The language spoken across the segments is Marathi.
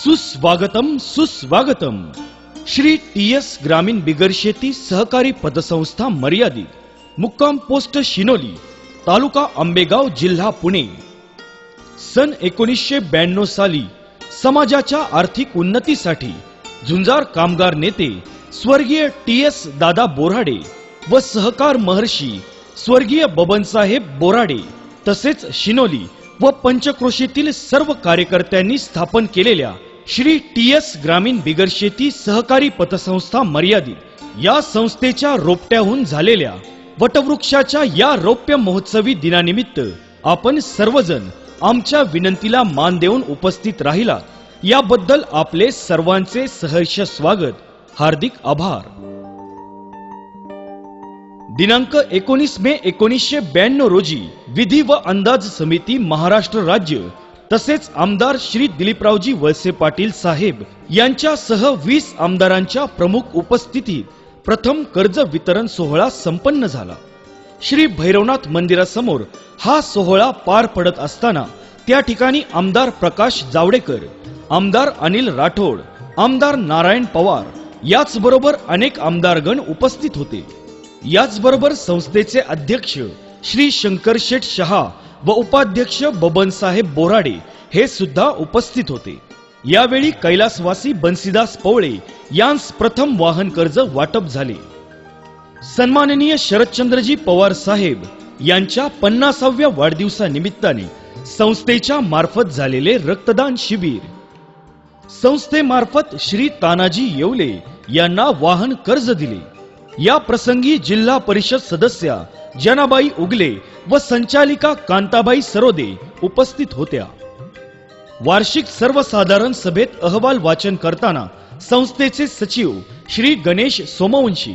सुस्वागतम सुस्वागतम। श्री टीएस ग्रामीण बिगर शेती सहकारी पतसंस्था मर्यादित, मुक्काम पोस्ट शिनोली, तालुका आंबेगाव, जिल्हा पुणे। सन 1992 साली समाजाच्या आर्थिक उन्नतीसाठी झुंजार कामगार नेते स्वर्गीय टीएस दादा बोराडे व सहकार महर्षी स्वर्गीय बबनसाहेब बोराडे तसेच शिनोली व पंचक्रोशीतील सर्व कार्यकर्त्यांनी स्थापन केलेल्या श्री टीएस ग्रामीण बिगर शेती सहकारी पतसंस्था मर्यादित या संस्थेच्या रोपट्याहून झालेल्या वटवृक्षाच्या या रौप्य महोत्सवी दिनानिमित्त आपण सर्वजण आमच्या विनंतीला मान देऊन उपस्थित राहिलात, याबद्दल आपले सर्वांचे सहर्ष स्वागत, हार्दिक आभार। दिनांक 19 मे 1992 रोजी विधी व अंदाज समिती महाराष्ट्र राज्य तसेच आमदार श्री दिलीपरावजी वळसे पाटील साहेब यांच्यासह 20 आमदारांच्या प्रमुख उपस्थितीत प्रथम कर्ज वितरण सोहळा संपन्न झाला। श्री भैरवनाथ मंदिरासमोर हा सोहळा पार पडत असताना त्या ठिकाणी आमदार प्रकाश जावडेकर, आमदार अनिल राठोड, आमदार नारायण पवार याचबरोबर अनेक आमदारगण उपस्थित होते। याचबरोबर संस्थेचे अध्यक्ष श्री शंकर शेठ शहा व उपाध्यक्ष बबनसाहेब बोराडे हे सुद्धा उपस्थित होते। यावेळी कैलासवासी बन्सीदास पवळे यांस प्रथम वाहन कर्ज वाटप झाले। सन्माननीय शरदचंद्रजी पवार साहेब यांच्या 50व्या वाढदिवसानिमित्ताने संस्थेच्या मार्फत झालेले रक्तदान शिबिर, संस्थेमार्फत श्री तानाजी येवले यांना वाहन कर्ज दिले। या प्रसंगी जिल्हा परिषद सदस्या जनाबाई उगले व संचालिका कांताबाई सरोदे उपस्थित होत्या। वार्षिक सर्वसाधारण सभेत अहवाल वाचन करताना संस्थेचे सचिव श्री गणेश सोमवंशी,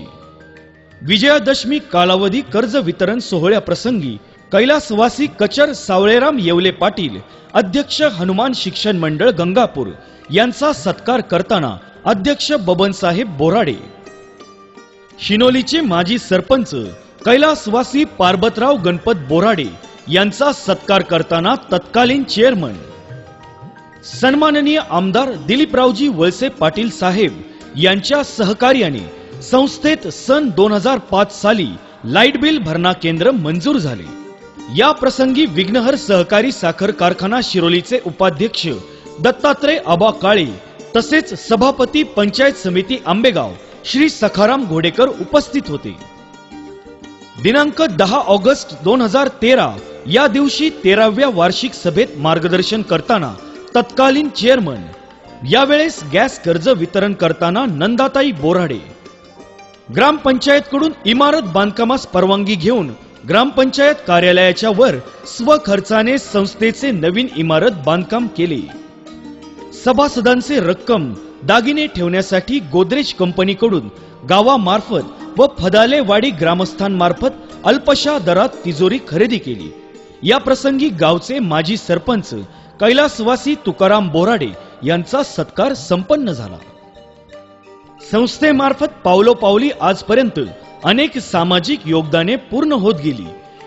विजयादशमी कालावधी कर्ज वितरण सोहळ्या प्रसंगी कैलासवासी कचर सावळेराम येवले पाटील, अध्यक्ष हनुमान शिक्षण मंडळ गंगापूर यांचा सत्कार करताना अध्यक्ष बबनसाहेब बोराडे, शिनोलीचे माजी सरपंच कैलासवासी पार्बतराव गणपत बोराडे यांचा सत्कार करताना तत्कालीन चेअरमन सन्माननीय आमदार दिलीपरावजी वळसे पाटील साहेब यांच्या सहकार्याने संस्थेत सन 2005 साली लाईट बिल भरणा केंद्र मंजूर झाले। या प्रसंगी विघ्नहर सहकारी साखर कारखाना शिरोलीचे उपाध्यक्ष दत्तात्रय आबा काळे तसेच सभापती पंचायत समिती आंबेगाव श्री सखाराम घोडेकर उपस्थित होते। दिनांक 10 ऑगस्ट 2013 या दिवशी 13व्या वार्षिक सभेत मार्गदर्शन करताना तत्कालीन चेअरमन, यावेळेस गॅस कर्ज वितरण करताना नंदाताई बोराडे, ग्रामपंचायतकडून इमारत बांधकामास परवानगी घेऊन ग्रामपंचायत कार्यालयाच्या वर स्वखर्चाने संस्थेचे नवीन इमारत बांधकाम केले। सभासदांचे रक्कम दागिने ठेवण्यासाठी गोदरेज कंपनीकडून गावामार्फत व फदालेवाडी ग्रामस्थांमार्फत अल्पशा दरात तिजोरी खरेदी केली। या प्रसंगी गावचे माजी सरपंच कैलासवासी तुकाराम बोराडे यांचा सत्कार संपन्न झाला। संस्थेमार्फत पावलोपावली आजपर्यंत अनेक सामाजिक योगदाने पूर्ण होत गेली।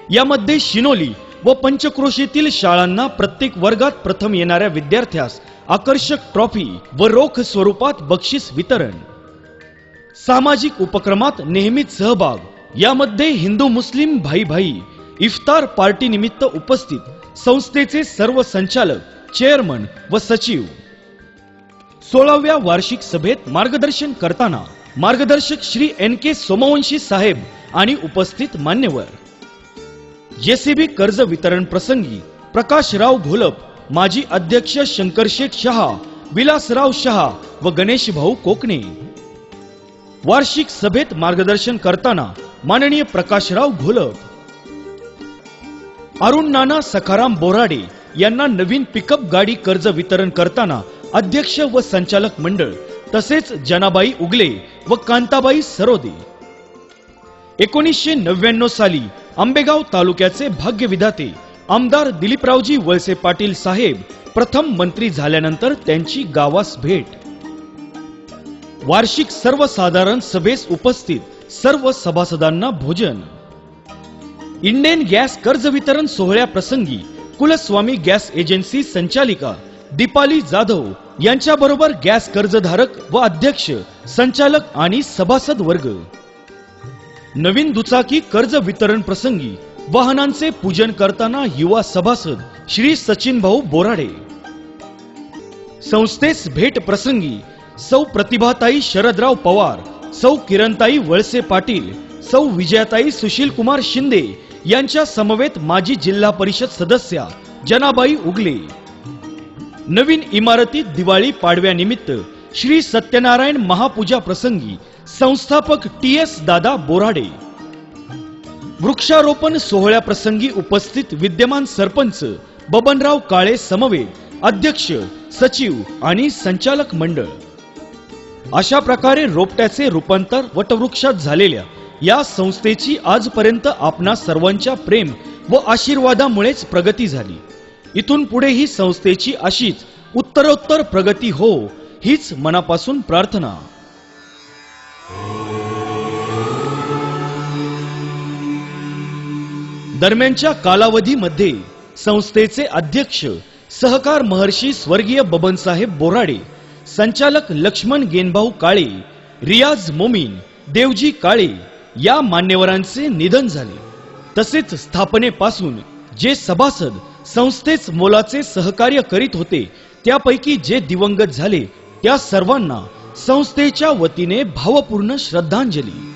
यामध्ये शिनोली व पंचक्रोशीतील शाळांना प्रत्येक वर्गात प्रथम येणाऱ्या विद्यार्थ्यास आकर्षक ट्रॉफी व रोख स्वरूपात बक्षीस वितरण, सामाजिक उपक्रमात नेहमीच सहभाग, यामध्ये हिंदू मुस्लिम भाई भाई इफ्तार पार्टी निमित्त उपस्थित संस्थेचे सर्व संचालक, चेअरमन व सचिव। 16व्या वार्षिक सभेत मार्गदर्शन करताना मार्गदर्शक श्री NK सोमवंशी साहेब आणि उपस्थित मान्यवर। जेसीबी कर्ज वितरण प्रसंगी प्रकाशराव घोलप, माजी अध्यक्ष शंकरशेठ शहा, विलासराव शहा व गणेश भाऊ कोकणे। वार्षिक सभेत मार्गदर्शन करताना माननीय प्रकाशराव घोलप, अरुण नाना सखाराम बोराडे यांना नवीन पिकअप गाडी कर्ज वितरण करताना अध्यक्ष व संचालक मंडळ तसेच जनाबाई उगले व कांताबाई सरोदे। 1999 साली आंबेगाव तालुक्याचे भाग्यविधाते आमदार दिलीपरावजी वळसे पाटील साहेब प्रथम मंत्री झाल्यानंतर त्यांची गावास भेट। वार्षिक सर्वसाधारण सभेस उपस्थित सर्व सभासदांना भोजन। इंडियन गॅस कर्ज वितरण सोहळ्या प्रसंगी कुलस्वामी गॅस एजन्सी संचालिका दीपाली जाधव यांच्याबरोबर गॅस कर्जधारक व अध्यक्ष, संचालक आणि सभासद वर्ग. नवीन दुचाकी कर्ज वितरण प्रसंगी वाहनांचे पूजन करताना युवा सभासद श्री सचिन भाऊ बोराडे. संस्थेस भेट प्रसंगी सौ प्रतिभाताई शरदराव पवार, सौ किरणताई वळसे पाटील, सौ विजयाताई सुशील कुमार शिंदे यांच्या समवेत माजी जिल्हा परिषद सदस्या जनाबाई उगले. नवीन इमारतीत दिवाळी पाडव्यानिमित्त श्री सत्यनारायण महापूजा प्रसंगी संस्थापक TS दादा बोराडे. वृक्षारोपण सोहळ्याप्रसंगी उपस्थित विद्यमान सरपंच बबनराव काळे समवेत अध्यक्ष, सचिव आणि संचालक मंडळ. अशा प्रकारे रोपट्याचे रूपांतर वटवृक्षात झालेल्या या संस्थेची आजपर्यंत आपणा सर्वांच्या प्रेम व आशीर्वादामुळेच प्रगती झाली. इथून पुढे ही संस्थेची अशीच उत्तरोत्तर प्रगती हो, हीच मनापासून प्रार्थना. दरम्यानच्या कालावधीमध्ये संस्थेचे अध्यक्ष सहकार महर्षी स्वर्गीय बबनसाहेब बोराडे, संचालक लक्ष्मण गेनभाऊ काळे, रियाज मोमीन, देवजी काळे या मान्यवरांचे निधन झाले. तसेच स्थापनेपासून जे सभासद संस्थेस मोलाचे सहकार्य करीत होते त्यापैकी जे दिवंगत झाले त्या सर्वांना संस्थेच्या वतीने भावपूर्ण श्रद्धांजली.